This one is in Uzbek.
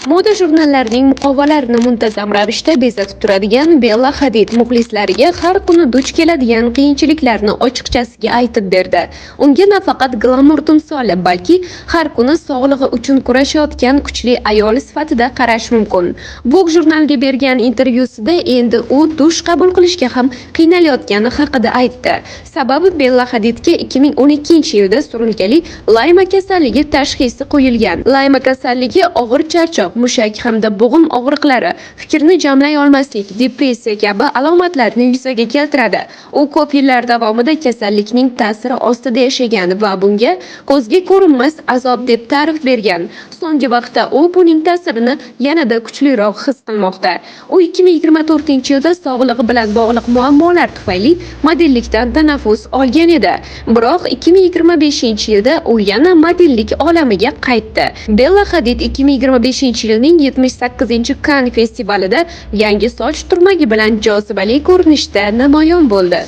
Moda jurnallarining muqovalarini muntazam ravishda bezatib turadigan Bella Hadid muxlislariga har kuni duch keladigan qiyinchiliklarni ochiqchasiga aytib berdi. Unga nafaqat glamur timsoli, balki har kuni sog'lig'i uchun kurashayotgan kuchli ayol sifatida qarash mumkin. Vogue jurnaliga bergan intervyusida endi u dush qabul qilishga ham qiynalayotgani haqida aytdi. Sababi Bella Hadidga 2012-yilda surunkali Lyme kasalligi tashxisi qo'yilgan. Lyme kasalligi og'ir charchoq, mushak hamda bo'g'im og'riqlari, fikrni jamlay olmaslik, depressiya kabi alomatlarni yuzaga keltiradi. U ko'p yillar davomida kasallikning ta'siri ostida yashagan va bunga ko'zga ko'rinmas azob deb ta'rif bergan. So'nggi vaqtda u buning ta'sirini yanada kuchliroq his qilmoqda. U 2024-yilda sog'lig'i bilan bog'liq muammolar tufayli modellikdan tanaffus olgan edi. Biroq 2025-yilda u yana modellik olamiga qaytdi. Bella Hadid 2025-yilning 78-Cannes festivalida yangi soch turmagi bilan jozibali ko'rinishda namoyon bo'ldi.